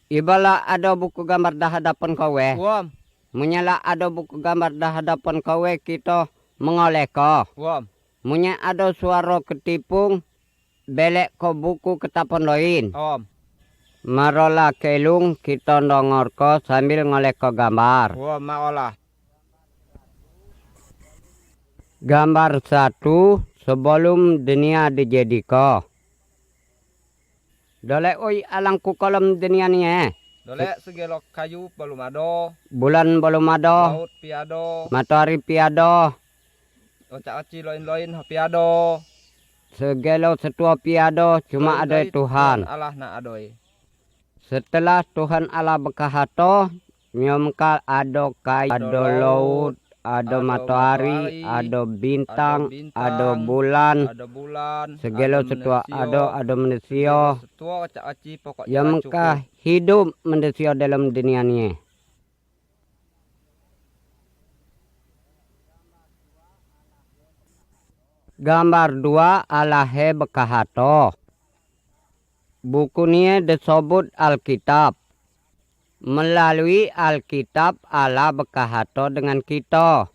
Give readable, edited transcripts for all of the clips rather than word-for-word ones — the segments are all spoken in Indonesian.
Ibala ada buku gambar dah hadapan kowe. Wam, Munyala ada buku gambar dah hadapan kowe kita mengoleh ko. wam. Munya ada suara ketipung belek ko buku ketapon loin. Om. Marola kelung kita ndongor ko sambil ngoleh ko gambar. Wam maolah. Gambar satu sebelum dunia dijadiko. Dole oi alangku kolam dunia ni Dole segelok kayu belum ada. Bulan belum ada. Laut piado. Matahari piado. Ocak-oci loin-loin piado. Segelo setua piado cuma ada Tuhan. Allah nak adoi. Setelah Tuhan Allah bekahato, nyomkal ado kayu, ado laut, ado matahari, ado bintang, ado bulan. Ada bulan. Segelo setua ado manusia. Setua ocak-oci pokoknya Yang mengkah hidup manusia dalam dunia ni. Gambar dua alahe bekahato. Buku ni disebut Alkitab. Melalui Alkitab Allah bekahato dengan kita.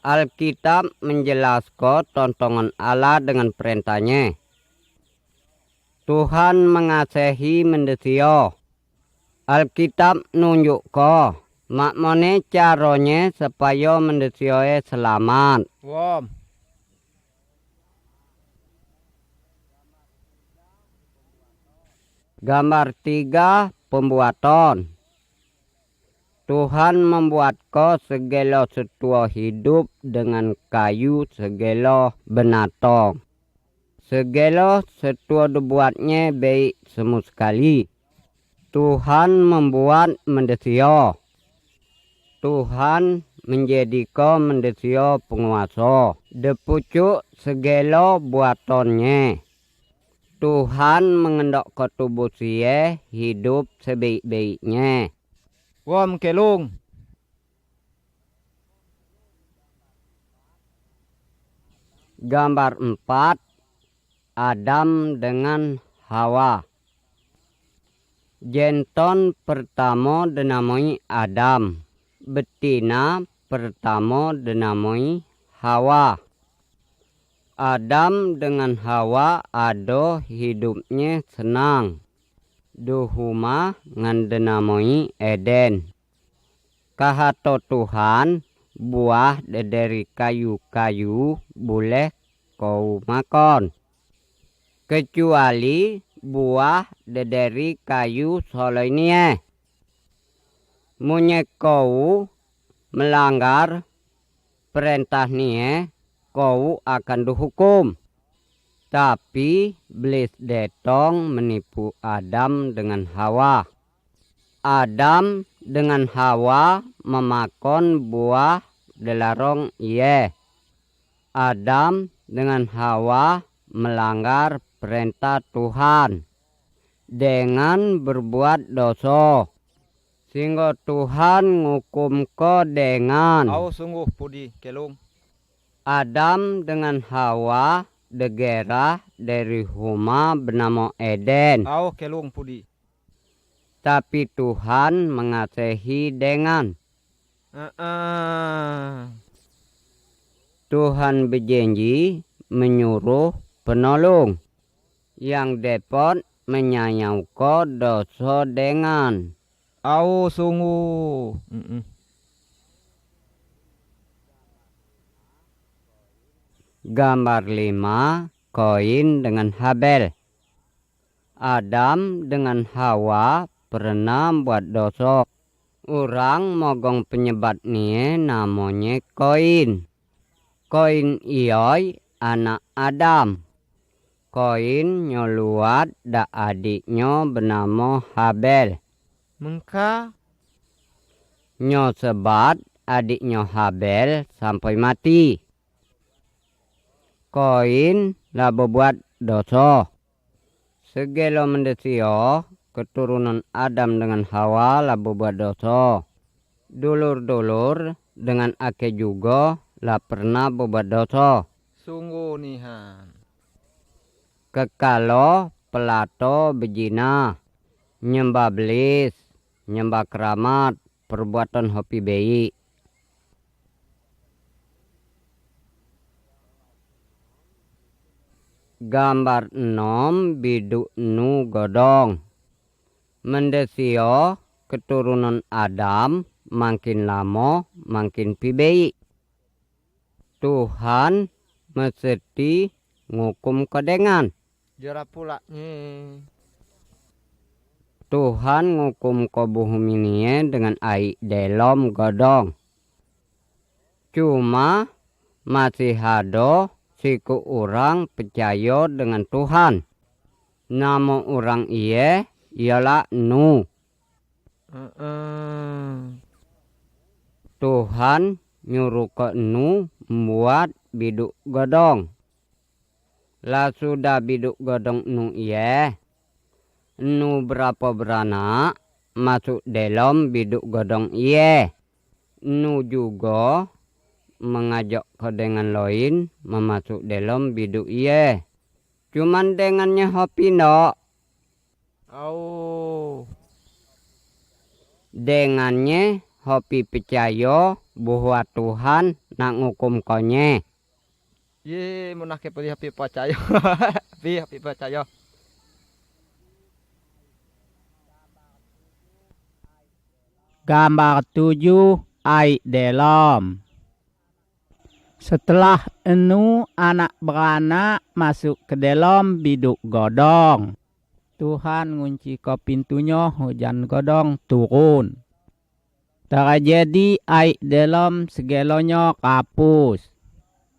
Alkitab menjelaskan tontonan Allah dengan perintahnya. Tuhan mengasihi manusia. Alkitab nunjuk ko makmone caranya supaya manusia selamat. Wam. Gambar tiga pembuatan. Tuhan membuat ko segala setua hidup dengan kayu segala binatang. Segala setua dibuatnya baik semua sekali. Tuhan membuat manusia. Tuhan menjadikan manusia penguasa. Depucuk segala buatannya. Tuhan mengendok ke tubuh siye hidup sebaik-baiknya. Wam kelung. Gambar 4. Adam dengan Hawa. Jantan pertama dinamai Adam. Betina pertama dinamai Hawa. Adam dengan Hawa ada hidupnya senang. Duhuma ngan dinamai Eden. Kahato Tuhan buah dari kayu-kayu boleh kau makan. Kecuali buah dari kayu solainya. Munye kau melanggar perintah ni kau akan dihukum. Tapi iblis datang menipu Adam dengan Hawa. Adam dengan Hawa memakan buah dilarang ia. Adam dengan Hawa melanggar perintah Tuhan dengan berbuat dosa. Sehingga Tuhan ngukum ko dengan Au sungguh pudi kelung. Adam dengan Hawa degera dari rumah bernama Eden. Au kelung pudi. Tapi Tuhan mengasihi dengan Tuhan berjanji menyuruh penolong yang dapat menyayangkan dosa dengan Au sungguh. Gambar 5. Koin dengan Habel. Adam dengan Hawa pernah buat dosa. Orang mogong penyebab ni namanya Koin. Koin ioi anak Adam. Koin nyoluat da adiknya bernama Habel. Mengka Nyo sebat adiknya Habel sampai mati. Koin lah berbuat dosa. Segala manusia keturunan Adam dengan Hawa lah berbuat dosa. Dulur-dulur dengan ake juga lah pernah berbuat dosa. sungguh nihan. Kekalo pelato bejina. nyembah belis, nyembah keramat, perbuatan hopi bayi. Gambar 6 biduk nu godong. Mendesio keturunan Adam makin lama makin pibei. Tuhan mesti ngukum kodengan. Jera pula nye. Tuhan ngukum ko bumi ini dengan ai delom godong. Cuma masih ada siku orang percaya dengan Tuhan. Nama orang iye ialah Nu. Tuhan nyuruh ke Nu membuat biduk godong. Lah sudah biduk godong Nu iye. Nu berapa beranak masuk dalam biduk godong iye. Nu juga mengajak ke dengan lain memasuk dalam biduk iye. Cuman dengannya hopi ndak. Au. Dengannya hopi percaya bahwa Tuhan nak ngukum konye. Ye munake pedi happy percaya. Happy percaya. Gambar 7 ai delom. Setelah enu anak beranak masuk ke dalam biduk godong. Tuhan ngunci ke pintunya, hujan godong turun. Terjadi ai delom segelonyo kapus.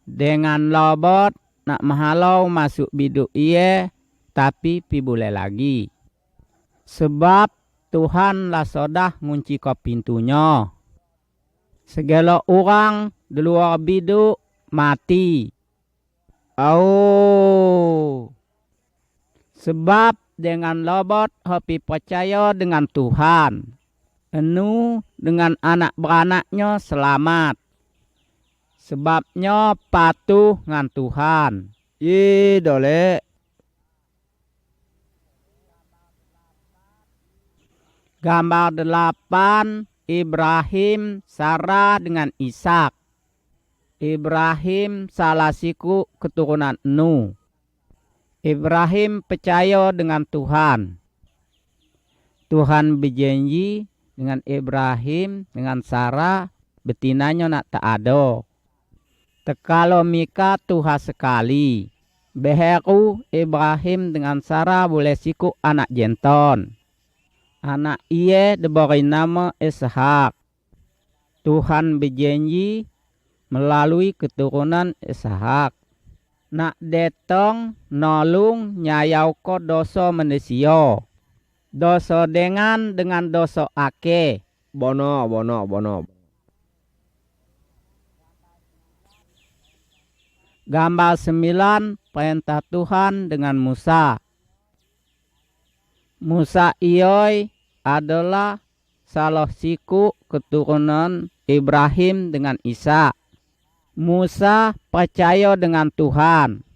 Dengan lobot nak mahalau masuk biduk iye, tapi pi boleh lagi. Sebab Tuhan lah sodah ngunci ke pintunya. Segala orang di luar biduk mati. Sebab dengan lobot hopi percaya dengan Tuhan. Enu dengan anak beranaknya selamat. Sebabnya patuh dengan Tuhan. Ye dole. Gambar 8 Ibrahim, Sarah dengan Ishak. Ibrahim salah siku keturunan Nu. Ibrahim percaya dengan Tuhan. Tuhan berjanji dengan Ibrahim, dengan Sarah, betinanya nak tak ada. Tekalo Mika Tuhan sekali. Beheru Ibrahim dengan Sarah boleh siku anak jenton. Anak iye diberi nama Ishak. Tuhan berjanji melalui keturunan Ishak. Nak detong nolong nyayau ko dosa manusia. Dosa dengan dosa ake. Bono. Gambar 9 perintah Tuhan dengan Musa. Musa ioi adalah salah siku keturunan Ibrahim dengan Ishak. Musa percaya dengan Tuhan.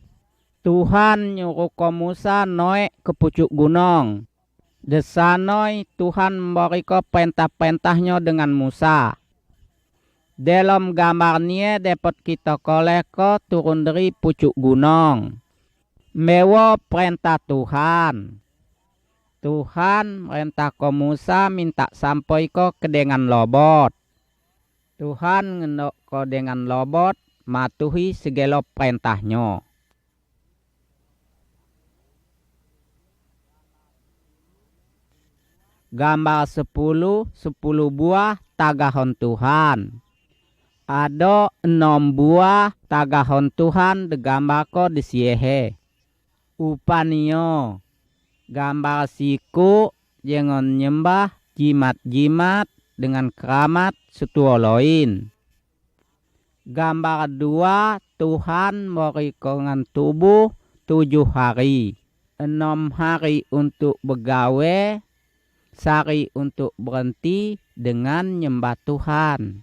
Tuhan nyuruh ke Musa naik ke pucuk gunung. Desanoi Tuhan memberi ke perintah-perintahnya dengan Musa. Dalam gambarnya dapat kita koleh ke turun dari pucuk gunung. Mewa perintah Tuhan. Tuhan merintah ke Musa minta sampai ke dengan lobot. Tuhan ngendok ke dengan lobot matuhi segala perintahnya. Gambar 10 buah tagahon Tuhan. Ada 6 buah tagahon Tuhan digambar ko di siehe. Upanio. Gambar siku jangan nyembah jimat-jimat dengan keramat setua lain. Gambar 2 Tuhan beri kongan tubuh 7 hari. 6 hari untuk begawe, sehari untuk berhenti dengan nyembah Tuhan.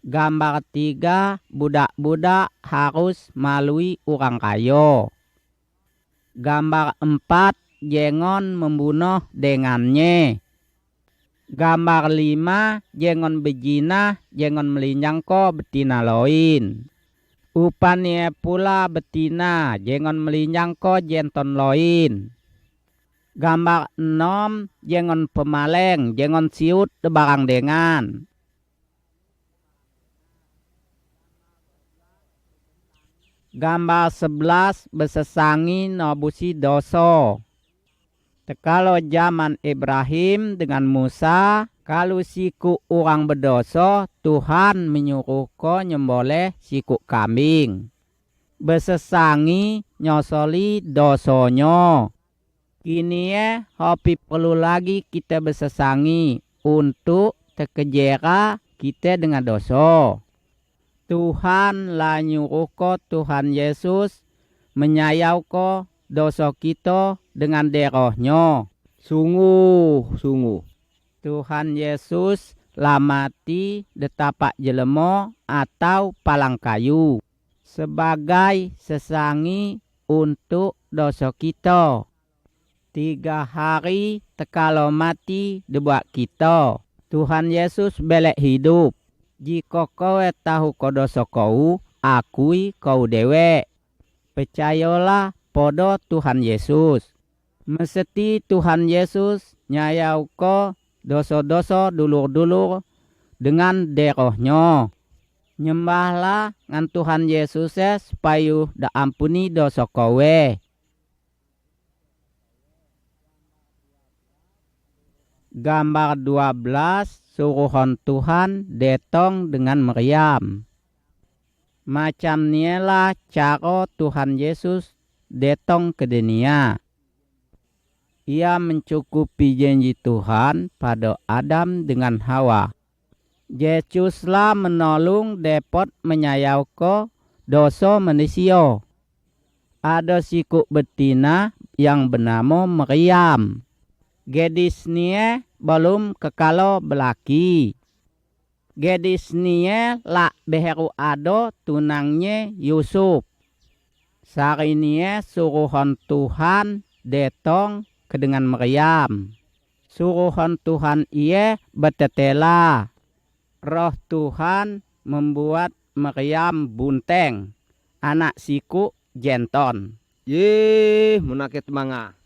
Gambar 3 budak-budak harus malui orang kaya. Gambar 4 jangan membunuh dengannya. Gambar 5, jangan berzina, jangan melinyangko betina lain. Upania pula betina, jangan melinyangko jantan lain. Gambar 6, jangan pemaleng, jangan siut barang dengan. Gambar 11, besesangi nobusi doso. Kalau zaman Ibrahim dengan Musa, kalau siku orang berdosa, Tuhan menyuruh ko nyemboleh siku kambing. Besesangi nyosoli dosonyo. Kini hobi perlu lagi kita besesangi untuk terkejera kita dengan dosa. Tuhan lah nyuruh ko Tuhan Yesus menyayau ko dosa kita dengan darahnya. Sungguh, sungguh. Tuhan Yesus lah mati di tapak jelema atau palang kayu sebagai sesangi untuk dosa kita. 3 hari tekalo mati dibuat kita. Tuhan Yesus belek hidup. Jika kau tahu kau dosa kau, akui kau dewek. Percayalah pada Tuhan Yesus. Mesti Tuhan Yesus nyayau ko dosa-dosa dulur-dulur dengan darahnya. Nyembahlah ngan Tuhan Yesus supaya da ampuni dosa kowe. Gambar 12, suruhan Tuhan detong dengan meriam. Macam nilah cara Tuhan Yesus detong ke dunia. Ia mencukupi janji Tuhan pada Adam dengan Hawa. Yesuslah menolong depot menyayau ko dosa manusia. Ada siku betina yang bernama Meriam. Gadis nie belum kekalo belaki. Gadis nie lah beheru ado tunangnya Yusuf. Sari nie suruhan Tuhan detong ke dengan Meriam. Suruhan Tuhan ia betetela. Roh Tuhan membuat Meriam bunteng. Anak siku jenton. Ye, munakit manga.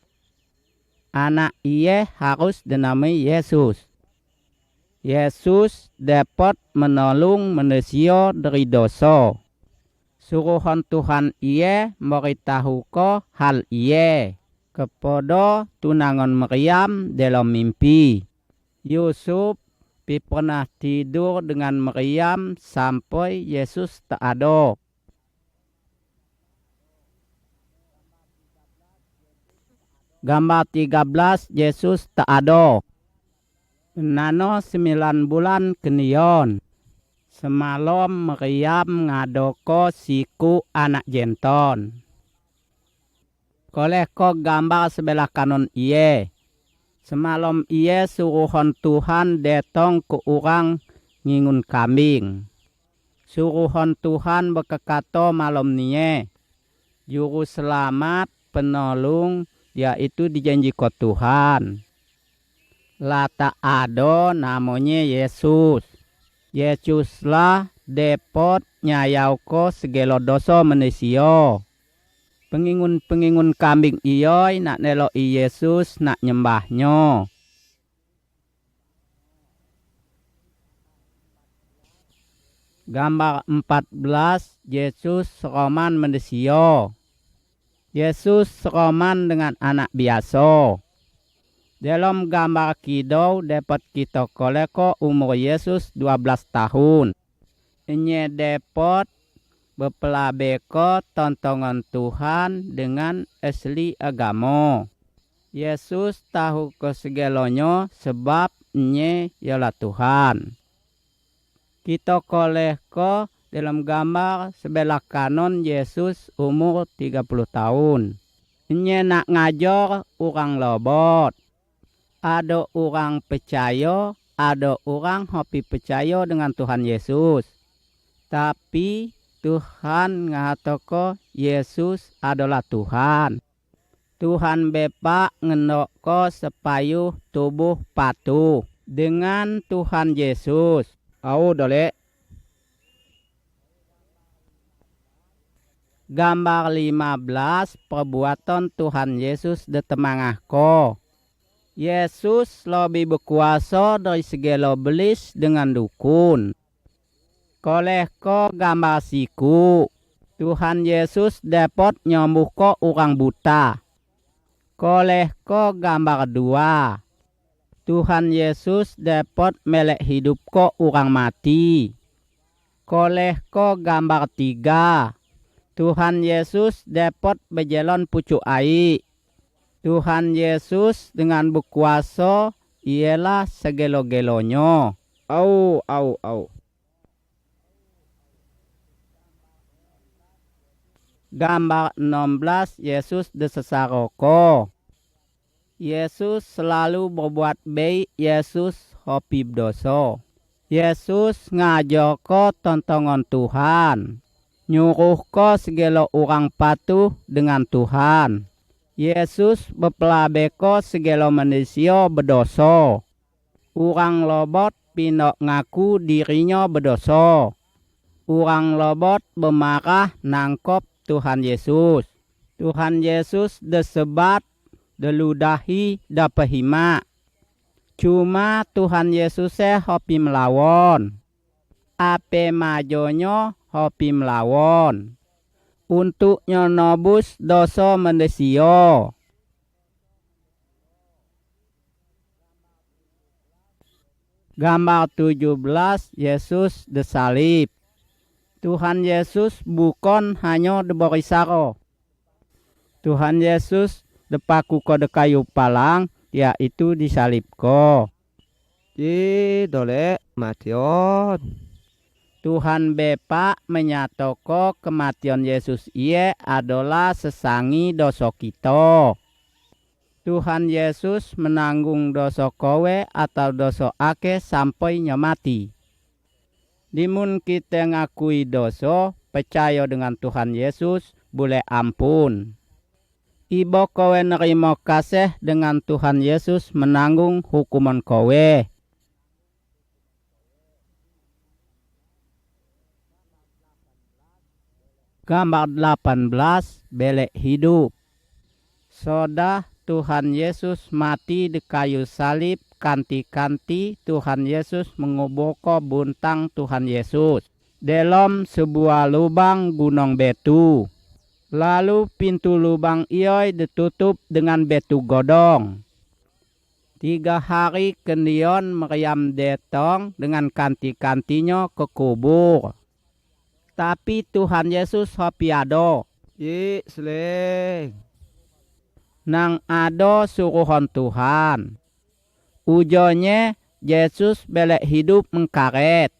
Anak ia harus dinamai Yesus. Yesus dapat menolong manusia dari dosa. Suruhan Tuhan ia memberitahu ko hal ia kepada tunangan Meriam dalam mimpi. Yusuf pernah tidur dengan Meriam sampai Yesus tak ada. Gambar 13, Yesus tak ada. Nano 9 bulan kenion. Semalam Meriam ngadoko siku anak jenton. Koleh ko gambar sebelah kanon iye. Semalam iye suruhan Tuhan detong ke orang ngingun kambing. Suruhan Tuhan berkata malam niye. Juru selamat penolong yaitu dijanji ko Tuhan. Lata ada namanya Yesus. Yesuslah depot nyayau ko segala dosa manusia. Pengingun-pengingun kambing iyoy nak nelok Yesus nak nyembahnya. Gambar 14, Yesus seroman manusia. Yesus seroman dengan anak biasa. Dalam gambar kidau dapat kita koleko umur Yesus 12 tahun. Ini dapat berpelabeko tontongan Tuhan dengan asli agama. Yesus tahu kesegalanya sebab ini ialah Tuhan. Kita koleko dalam gambar sebelah kanon Yesus umur 30 tahun. Ini nak ngajar orang lobot. Ada orang percaya, ada orang hobi percaya dengan Tuhan Yesus. Tapi Tuhan ngatakan Yesus adalah Tuhan. Tuhan bepa ngendok ko sepayuh tubuh patuh dengan Tuhan Yesus. Au dole. Gambar 15 perbuatan Tuhan Yesus di temangah ko. Yesus lebih berkuasa dari segala belis dengan dukun. Koleh ko gambar siku. Tuhan Yesus dapat nyembuh ko orang buta. Koleh ko gambar 2. Tuhan Yesus dapat melek hidup ko orang mati. Koleh ko gambar 3. Tuhan Yesus dapat berjalan pucuk air. Tuhan Yesus dengan berkuasa ialah segelo-gelonyo. Au. Gambar 16 Yesus desesaroko. Yesus selalu berbuat baik. Yesus hobi dosa. Yesus ngajar ko tontongan Tuhan. Nyuruh ko segala orang patuh dengan Tuhan. Yesus bepelabe ko segala manusia berdosa. Orang lobot pinok ngaku dirinya berdosa. Orang lobot bemarah nangkop Tuhan Yesus. Tuhan Yesus desebat, deludahi, dapehima. Cuma Tuhan Yesus hobi melawan. Ape majonyo hobi melawan. Untuk nyonobus dosa manusia. Gambar 17 Yesus disalib. Tuhan Yesus bukan hanya diberi saro. Tuhan Yesus depaku ko de kayu palang, yaitu disalib ko. Ye dole mation. Tuhan bepa menyatoko kematian Yesus ia adalah sesangi dosa kita. Tuhan Yesus menanggung dosa kowe atau dosa ake sampai nyamati. Dimun kita ngakui dosa, percaya dengan Tuhan Yesus, boleh ampun. Ibo kowe nerima kasih dengan Tuhan Yesus menanggung hukuman kowe. Gambar 18 belek hidup. Sodah Tuhan Yesus mati di kayu salib. Kanti-kanti Tuhan Yesus menguburko buntang Tuhan Yesus dalam sebuah lubang gunung betu. Lalu pintu lubang ioi ditutup dengan betu godong. 3 hari kemudian Maryam datang dengan kanti-kantinya ke kubur. Tapi Tuhan Yesus hobi ado. Ye seleng. Nang ado suruhan Tuhan. Ujonya Yesus belek hidup mengkaret.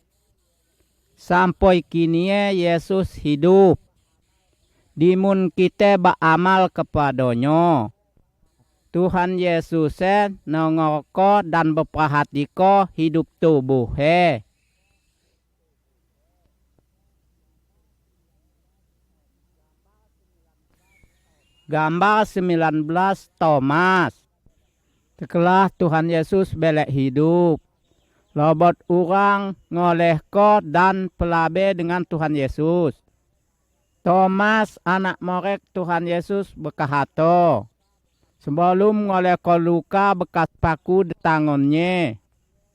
Sampai kini Yesus hidup. Dimun kita beramal kepadanya. Tuhan Yesus nongoko dan berperhatiko hidup tubuh Gambar 19 Thomas. Setelah Tuhan Yesus belek hidup, lobot orang ngoleh ko dan pelabe dengan Tuhan Yesus. Thomas anak morek Tuhan Yesus berkata, sebelum ngoleh ko luka bekas paku di tangannya,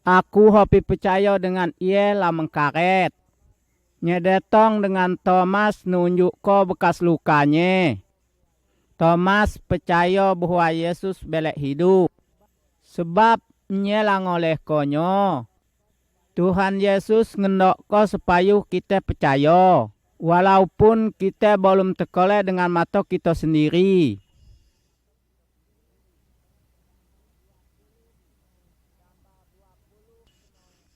aku hobi percaya dengan ia lah mengkaret. Nyedetong dengan Thomas nunjuk ko bekas lukanya. Thomas percaya bahwa Yesus belek hidup. Sebab nyelang oleh konyo. Tuhan Yesus ngendok ko supaya kita percaya. Walaupun kita belum terkoleh dengan mata kita sendiri.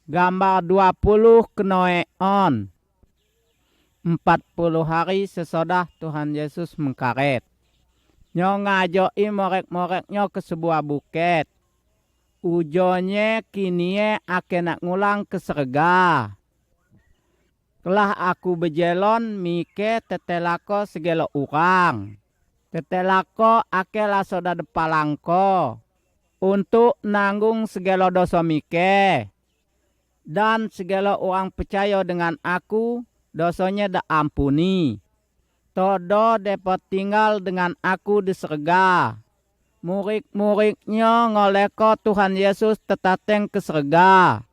Gambar 20 Kenoeon. 40 hari sesudah Tuhan Yesus mengkaret. Nyo ngajoi morek-moreknya ke sebuah bukit. Ujonya kini ake nak ngulang ke serga. Telah aku berjalan mike tetelako segala orang. Tetelako akela soda depalangko untuk nanggung segala dosa mike. Dan segala orang percaya dengan aku, dosanya dah ampuni. Todo dapat tinggal dengan aku di surga. Murid-muridnya ngoleko Tuhan Yesus tetateng ke surga.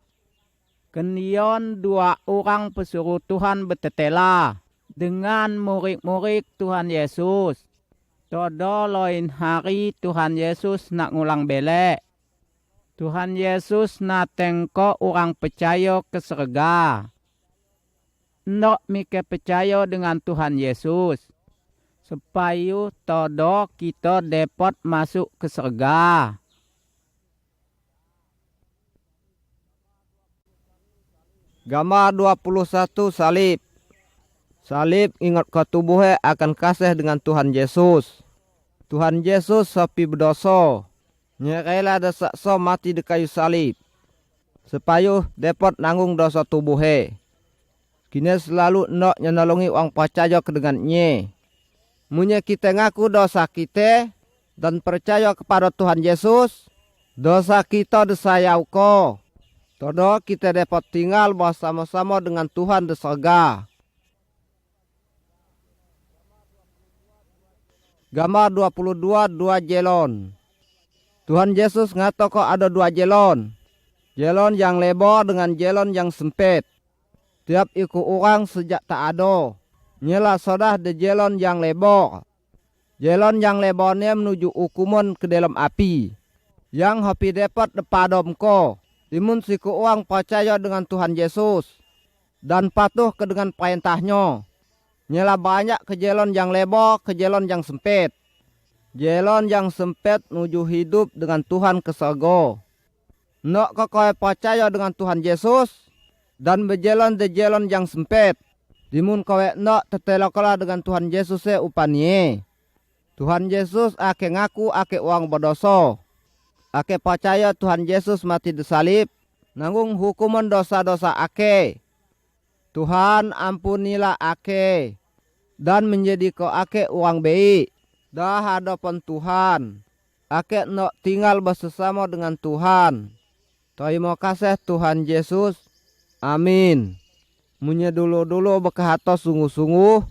Kemudian 2 orang pesuruh Tuhan bertetela dengan murid-murid Tuhan Yesus. Todo loin hari Tuhan Yesus nak ngulang belek. Tuhan Yesus natengko orang percaya ke surga. Ndok mike percaya dengan Tuhan Yesus. Supaya todo kita dapat masuk ke surga. Gambar 21 salib. Salib ingat ke tubuhnya akan kasih dengan Tuhan Yesus. Tuhan Yesus sapi berdosa. Nyerela desakso mati di kayu salib. Supaya dapat nanggung dosa tubuhnya. Kini selalu nak nyenolongi orang percaya ke dengannya. Munya kita ngaku dosa kita dan percaya kepada Tuhan Yesus. Dosa kita disayau ko. Todo kita dapat tinggal bersama-sama dengan Tuhan di surga. Gambar 22 2 jelon. Tuhan Yesus ngato kok ada 2 jelon. Jelon yang lebar dengan jelon yang sempit. Tiap ikut orang sejak tak ada. Nyela sodah de jelon yang lebar. Jelon yang lebarnya menuju hukuman ke dalam api. Yang hapi dapat depadom ko. Timun siku orang percaya dengan Tuhan Yesus. Dan patuh ke dengan perintahnya. Nyela banyak ke jelon yang lebar ke jelon yang sempit. Jelon yang sempit menuju hidup dengan Tuhan ke surga. Nak kau percaya dengan Tuhan Yesus dan berjalan di jalan yang sempit. Dimun kau nak tetelakala dengan Tuhan Yesus upanye. Tuhan Yesus ake ngaku ake orang berdosa. Ake percaya Tuhan Yesus mati di salib, nanggung hukuman dosa-dosa ake. Tuhan ampunilah ake dan menjadi kau ake orang baik. Dah hadapan Tuhan. Ake nak tinggal bersama dengan Tuhan. Terima kasih Tuhan Yesus. Amin. Munya dulu-dulu berkata sungguh-sungguh.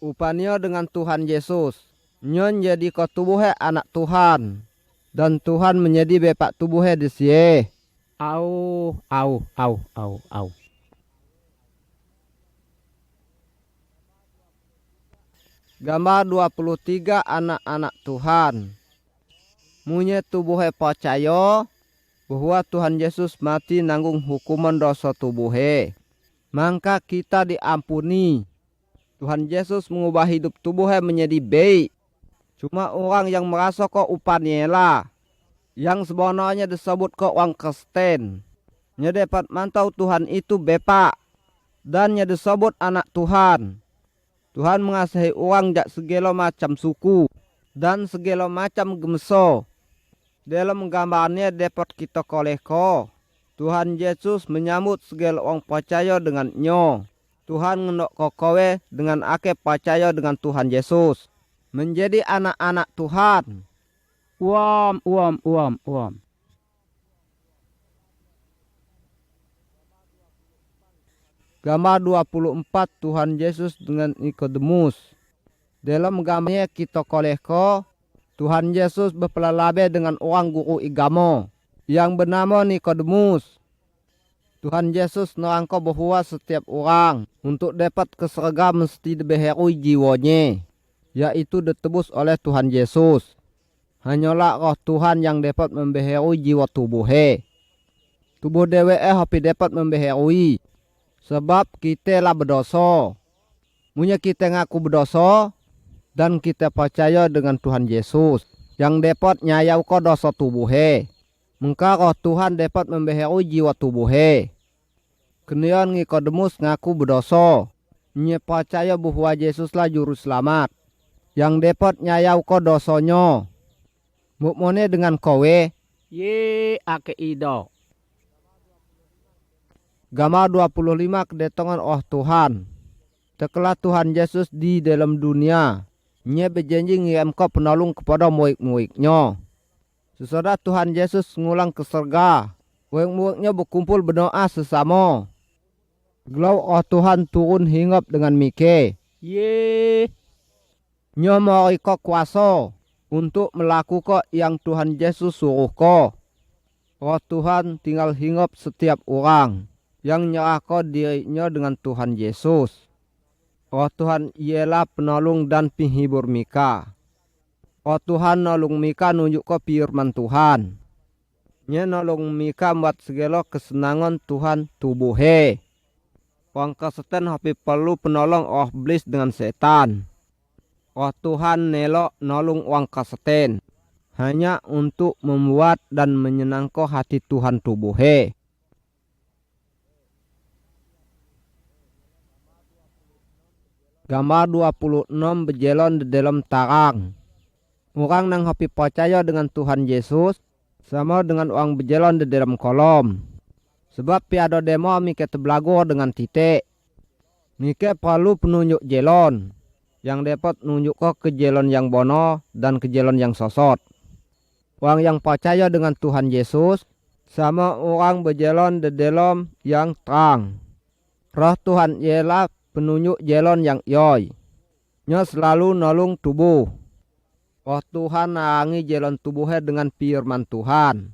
Upanya dengan Tuhan Yesus. Nyon jadi kau tubuhnya anak Tuhan. Dan Tuhan menjadi bepak tubuhnya di sini. Au. Gambar 23 anak-anak Tuhan. Munya tubuhnya percaya bahwa Tuhan Yesus mati nanggung hukuman dosa tubuhnya. Maka kita diampuni. Tuhan Yesus mengubah hidup tubuhnya menjadi baik. Cuma orang yang merasa kok upanya lah. Yang sebenarnya disebut kok orang Kristen. Nya dapat mantau Tuhan itu bepak. Dan nya disebut anak Tuhan. Tuhan mengasihi orang jak segala macam suku dan segala macam gemso. Dalam gambarnya dapat kita koleko. Tuhan Yesus menyambut segala orang percaya dengan nyo. Tuhan ngendok kokowe dengan ake percaya dengan Tuhan Yesus. Menjadi anak-anak Tuhan. Uam. Gambar 24 Tuhan Yesus dengan Nikodemus. Dalam gambarnya kita koleko, Tuhan Yesus berpelalabe dengan orang guru agama yang bernama Nikodemus. Tuhan Yesus nerangko bahwa setiap orang untuk dapat ke surga mesti dibeherui jiwanya, yaitu ditebus oleh Tuhan Yesus. Hanyalah roh Tuhan yang dapat membeherui jiwa tubuhnya. Tubuh dewe hapi dapat membeherui. Sebab kita lah berdosa. Munya kita ngaku berdosa. Dan kita percaya dengan Tuhan Yesus. Yang dapat nyayau ko dosa tubuhnya. Maka roh Tuhan dapat membeherui jiwa tubuhnya. Kemudian Nikodemus ngaku berdosa. Nya percaya bahwa Yesus lah juru selamat. Yang dapat nyayau ko dosanya. Mukmone dengan kowe. Ye ake ido. Gambar 25 kedatangan Allah Tuhan. Tekelah Tuhan Yesus di dalam dunia. Nye berjanji ngirim ko penolong kepada murid-muridnya. Sesudah Tuhan Yesus ngulang ke surga, murid-muridnya berkumpul berdoa sesama. Gelau Tuhan turun hinggap dengan Mike. Ye. Nye mau ko kuasa untuk melakukan yang Tuhan Yesus suruh ko. Tuhan tinggal hinggap setiap orang yang nyerahkan dirinya dengan Tuhan Yesus. Tuhan ialah penolong dan penghibur Mika. Tuhan nolong Mika nunjuk ke firman Tuhan. Nya nolong Mika buat segala kesenangan Tuhan tubuhe. Orang kesetan hapi perlu penolong iblis dengan setan. Tuhan nelok nolong orang kesetan hanya untuk membuat dan menyenangkan hati Tuhan tubuhe. Gambar 26 berjalan di dalam tarang. Orang nang hapi percaya dengan Tuhan Yesus sama dengan orang berjalan di dalam kolom. Sebab piada demo mike terbelagur dengan titik. Mike perlu penunjuk jalan yang dapat nunjuk ke jalan yang bono dan ke jalan yang sosot. Orang yang percaya dengan Tuhan Yesus sama orang berjalan di dalam yang terang. Roh Tuhan ialah penunjuk jalan yang yoi. Nya selalu nolong tubuh. Tuhan narangi jalan tubuhnya dengan firman Tuhan.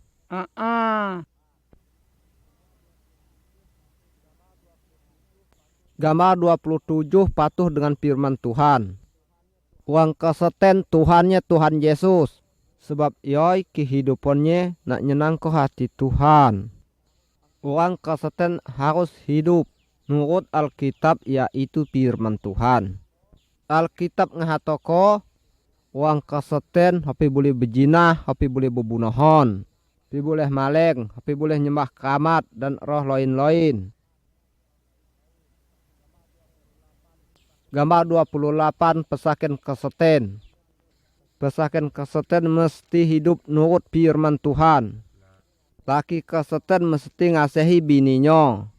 Gambar 27 patuh dengan firman Tuhan. Orang kesetan Tuhannya Tuhan Yesus. Sebab yoi kehidupannya nak nyenang ke hati Tuhan. Orang kesetan harus hidup menurut Alkitab yaitu firman Tuhan. Alkitab ngahatoko orang kesetan hapi boleh berjinah, hapi boleh berbunuhan, hapi boleh maleng, hapi boleh nyembah keramat dan roh lain-lain. Gambar 28 pesaken kesetan. Pesaken kesetan mesti hidup nurut firman Tuhan. Laki kesetan mesti ngasihi bininya.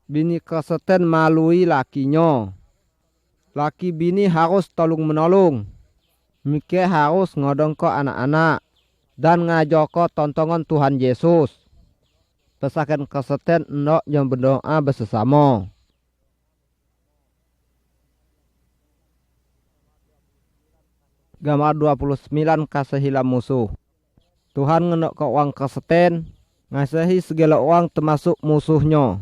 Bini kesetan malui lakinya. Laki bini harus tolong menolong. Mike harus ngodongko anak-anak dan ngajoko tontongan Tuhan Yesus. Pesaken kesetan endok yang berdoa bersama. Gambar 29 kasihilah musuh. Tuhan ngendok ke orang kesetan ngasihi segala orang termasuk musuhnya.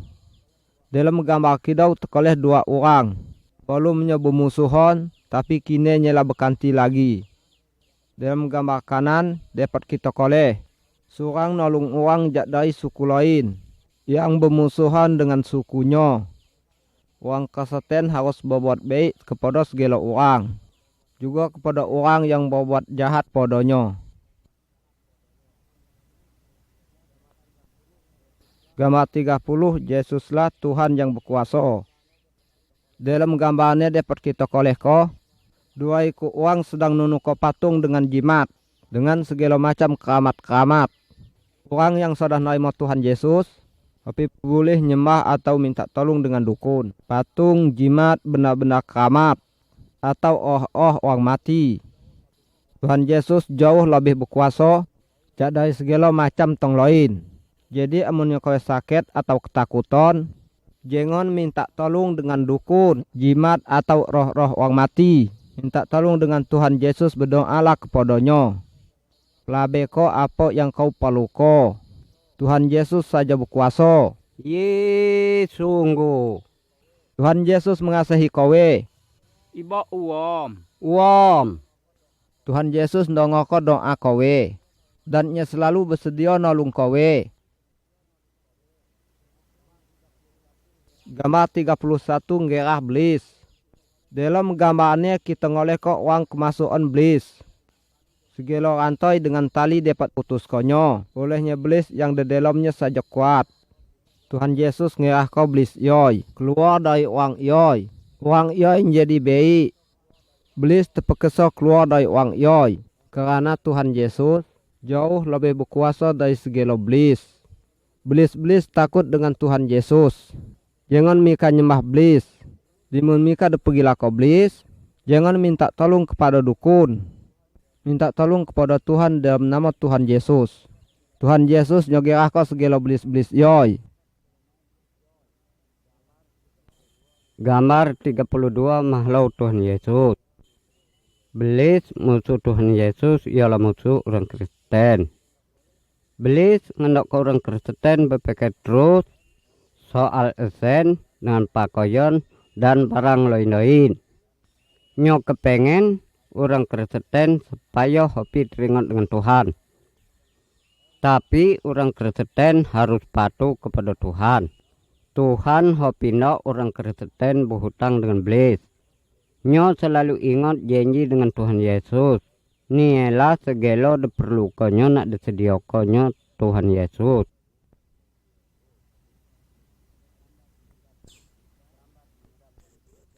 Dalam gambar kidau terkoleh dua orang. Belumnya bermusuhan tapi kini nyala berkanti lagi. Dalam gambar kanan dapat kita koleh seorang nolong orang jak dari suku lain yang bermusuhan dengan sukunya. Orang kesetan harus berbuat baik kepada segala orang, juga kepada orang yang berbuat jahat padanya. Gambar 30 Yesuslah Tuhan yang berkuasa. Dalam gambarnya dapat kita koleh ko dua ikut orang sedang nunuko patung dengan jimat, dengan segala macam keramat-keramat. Orang yang sudah naimo Tuhan Yesus, tapi boleh nyembah atau minta tolong dengan dukun, patung, jimat, benda-benda keramat, atau orang mati. Tuhan Yesus jauh lebih berkuasa jak dari segala macam tong lain. Jadi amunnya kau sakit atau ketakutan, jangan minta tolong dengan dukun, jimat atau roh-roh orang mati. Minta tolong dengan Tuhan Yesus, berdoalah kepadanya. Labeko apa yang kau perluko. Tuhan Yesus saja berkuasa. Sungguh. Tuhan Yesus mengasihi kowe. Iba uam. Tuhan Yesus ndongoko doa kowe. Dan Nya selalu bersedia nolong kowe. Gambar 31 ngerah blis. Dalam gambarnya kita ngoleh kok uang kemasukan blis. Segala rantai dengan tali dapat putus konyo. Olehnya blis yang di dalamnya saja kuat. Tuhan Yesus ngerah kau blis yoi. Keluar dari uang yoi. Uang yoi jadi baik. Blis terpekesa keluar dari uang yoi. Karena Tuhan Yesus jauh lebih berkuasa dari segala blis. Blis-blis takut dengan Tuhan Yesus. Jangan mika nyembah blis. Dimun mika de pergilah kau blis. Jangan minta tolong kepada dukun. Minta tolong kepada Tuhan dalam nama Tuhan Yesus. Tuhan Yesus nyogeh kau segala belis-belis yoi. Gambar 32 makhluk Tuhan Yesus. Belis musuh Tuhan Yesus ialah musuh orang Kristen. Belis ngendok ke orang Kristen berpikir terus soal esen dengan pakaian dan barang lain-lain. Nyo kepengen orang Kristen supaya hobi teringat dengan Tuhan. Tapi orang Kristen harus patuh kepada Tuhan. Tuhan hopino orang Kristen berhutang dengan belis. Nyo selalu ingat janji dengan Tuhan Yesus. Niela segelo diperlukannya nak disediakannya Tuhan Yesus.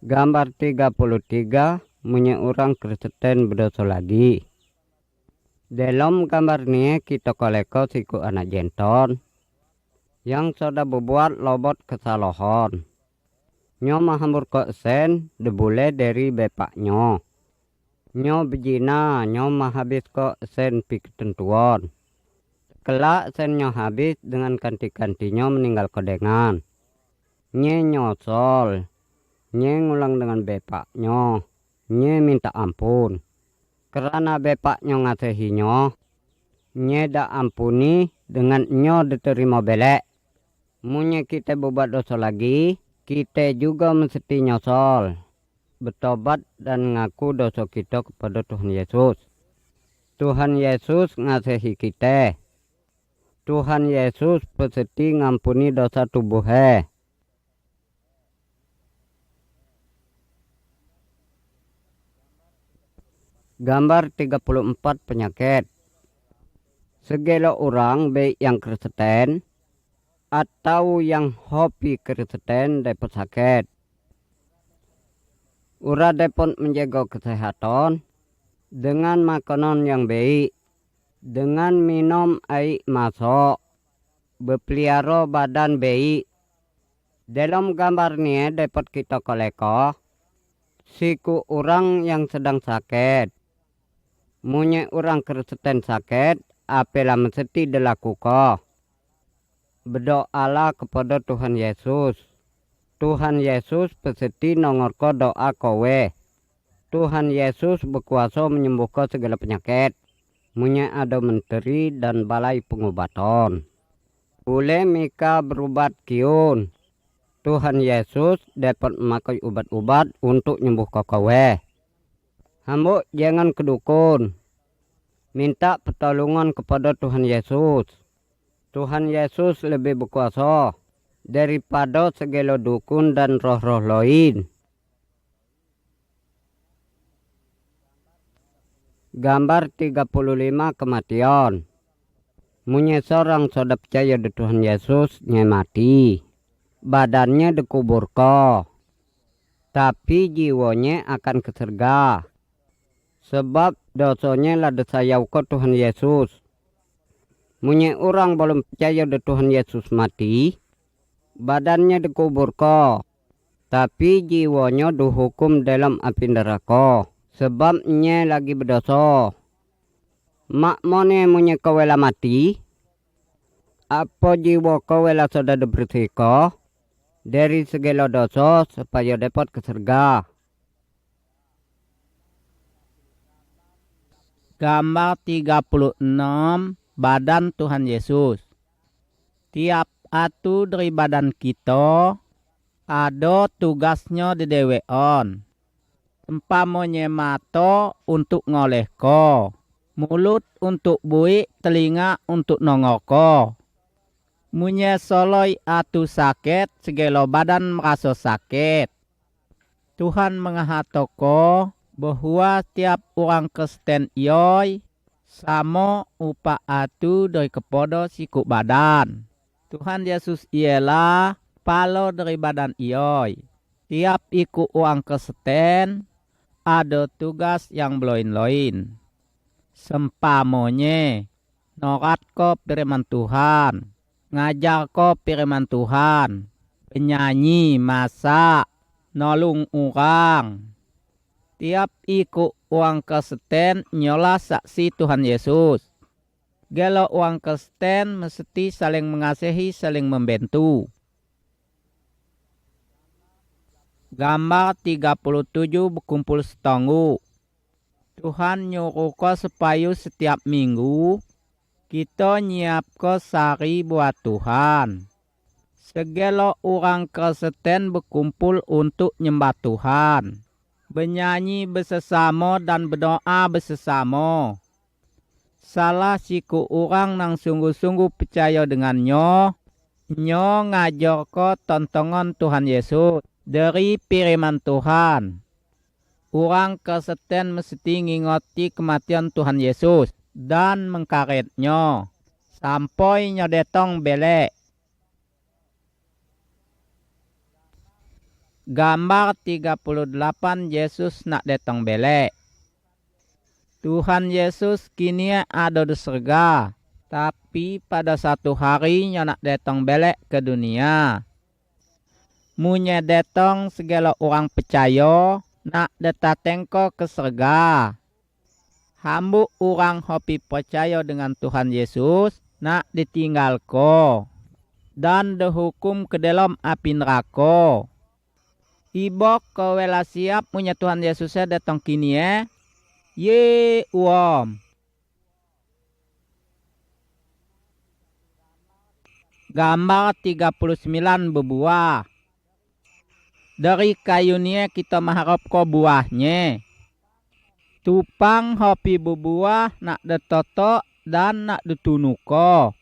Gambar 33 punya orang Kristen berdosa lagi. Dalam gambar ini kita koleko siku anak jenton yang sudah berbuat lobot kesalahan. Nyo mahambur ke sen dibule dari bapaknya. Nyo bejina, nyo mahabis ke sen pi ketentuan. Kelak sen nyo habis dengan kanti-kantinya meninggal kodengan. Nye nyosol, nye ngulang dengan bapaknya, nye minta ampun. Karena bapaknya ngasihinya, nye dak ampuni dengan nyo diterima belek. Munye kita berbuat dosa lagi, kita juga mesti nyosol, bertobat dan ngaku dosa kita kepada Tuhan Yesus. Tuhan Yesus ngasihi kita. Tuhan Yesus pasti ngampuni dosa tubuhnya. Gambar 34 penyakit. Segala orang baik yang Kristen atau yang hobi Kristen dapat sakit. Ura dapat menjaga kesehatan dengan makanan yang baik, dengan minum air masuk, berpelihara badan baik. Dalam gambar ini dapat kita koleko siku orang yang sedang sakit. Munye orang Kristen sakit, apalah mesti dilakukan. Berdoalah kepada Tuhan Yesus. Tuhan Yesus pasti nongorko doa kowe. Tuhan Yesus berkuasa menyembuhkan segala penyakit. Munye ada menteri dan balai pengobatan. Boleh Mika berobat kiun. Tuhan Yesus dapat memakai ubat-ubat untuk menyembuhkan kowe. Hambuk jangan kedukun. Minta pertolongan kepada Tuhan Yesus. Tuhan Yesus lebih berkuasa daripada segala dukun dan roh-roh lain. Gambar 35 kematian. Munye seorang sudah percaya di Tuhan Yesus, nye mati. Badannya dikuburkan. Tapi jiwanya akan ke surga. Sebab dosanya lah disayau ke Tuhan Yesus. Munye orang belum percaya di Tuhan Yesus mati, badannya dikuburkan, tapi jiwanya dihukum dalam api neraka. Sebabnya lagi berdosa. Makmone munye kawela mati, apa jiwa kawela sudah dibersihkan dari segala dosa supaya dapat ke surga. Gambar 36 badan Tuhan Yesus. Tiap atu dari badan kita ada tugasnya di deweon. Umpamanya mata untuk ngolehko, mulut untuk buik, telinga untuk nongoko. Munye soloi atu sakit, segala badan merasa sakit. Tuhan mengahatoko bahwa tiap orang Kristen yoi sama upa atu dari kepada siku badan. Tuhan Yesus ialah palo dari badan yoi. Tiap iku orang Kristen ada tugas yang loin-loin. Sempamonye norat ko firman Tuhan, ngajar ko firman Tuhan, penyanyi, masak, nolong orang. Tiap iku uang Kristen nyola saksi Tuhan Yesus. Gelo uang Kristen mesti saling mengasihi, saling membantu. Gambar 37 berkumpul setonggu. Tuhan nyuruh ko supaya setiap minggu kita nyiap ko sari buat Tuhan. Segala orang Kristen berkumpul untuk nyembah Tuhan, bernyanyi bersama dan berdoa bersama. Salah siku orang nang sungguh-sungguh percaya dengan nyo ngajar ko tontongan Tuhan Yesus dari firman Tuhan. Orang Kristen mesti ngingoti kematian Tuhan Yesus dan mengkaretnya sampai nyo detong belek. Gambar 38 Yesus nak detong belek. Tuhan Yesus kini ada di surga, tapi pada satu hari nyo nak detong belek ke dunia. Munye detong segala orang percaya nak detatengko ke surga. Hambu orang hopi percaya dengan Tuhan Yesus nak ditinggalko dan dihukum ke dalam api neraka. Ibo kawela siap punya Tuhan Yesusnya datang kini ye uam. Gambar 39 berbuah. Dari kayunya kita mengharap ko buahnya. Tupang hopi berbuah nak detoto dan nak ditunuko.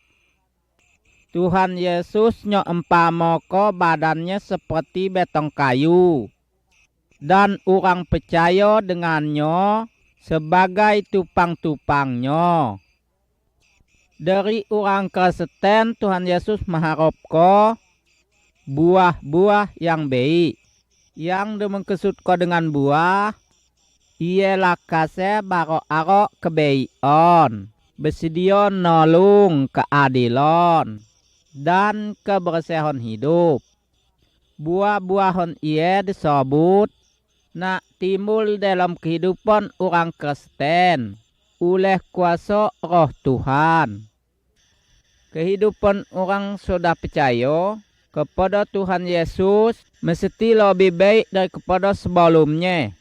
Tuhan Yesus nyo empamoko badannya seperti betong kayu. Dan orang percaya dengannya sebagai tupang-tupangnya. Dari orang Kristen Tuhan Yesus mengharapko buah-buah yang baik. Yang demengkesutko dengan buah ialah kasih baro-aro kebaikan, bersedia nolong keadilan dan kebersihan hidup. Buah-buahan ia disebut nak timbul dalam kehidupan orang Kristen oleh kuasa Roh Tuhan. Kehidupan orang sudah percaya kepada Tuhan Yesus mesti lebih baik daripada sebelumnya.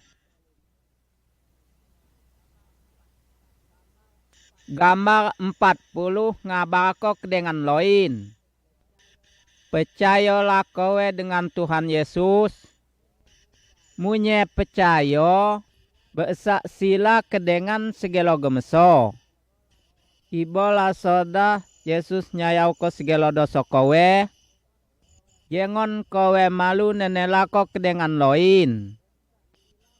Gambar 40 ngabarko dengan lain. Percayalah kowe dengan Tuhan Yesus. Munye percaya bersaksilah kedengan segala gemeso. Ibola soda Yesus nyayau ko segala dosa kowe. Jangan kowe malu nenelako kedengan lain.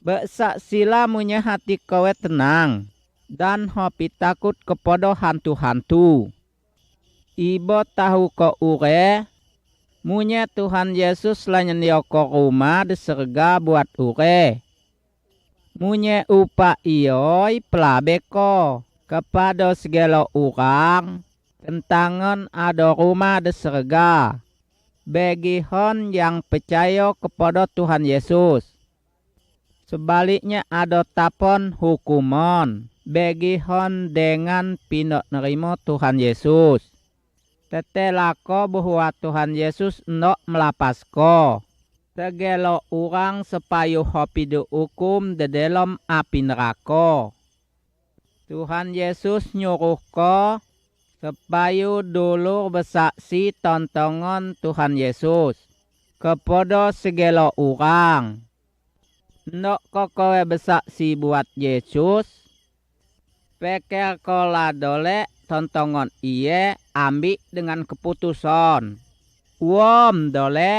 Bersaksilah munye hati kowe tenang dan hopi takut kepada hantu-hantu. Ibo tahu ko ure, munye Tuhan Yesus lanyendio ko rumah di surga buat ure. Munye upa ioi pelabeko kepada segala orang tentangan ada rumah di surga. Bagi hon yang percaya kepada Tuhan Yesus. Sebaliknya ada tapon hukuman bagi hon dengan pindah nerima Tuhan Yesus. Tetelako bahwa Tuhan Yesus nok melapasko. Segala orang supaya hopi dihukum di dalam api neraka. Tuhan Yesus nyuruh ko supaya dulu bersaksi tontongan Tuhan Yesus kepada segala orang. Nok kowe bersaksi buat Yesus, pikir kola dole tontongan iye ambil dengan keputusan. Dole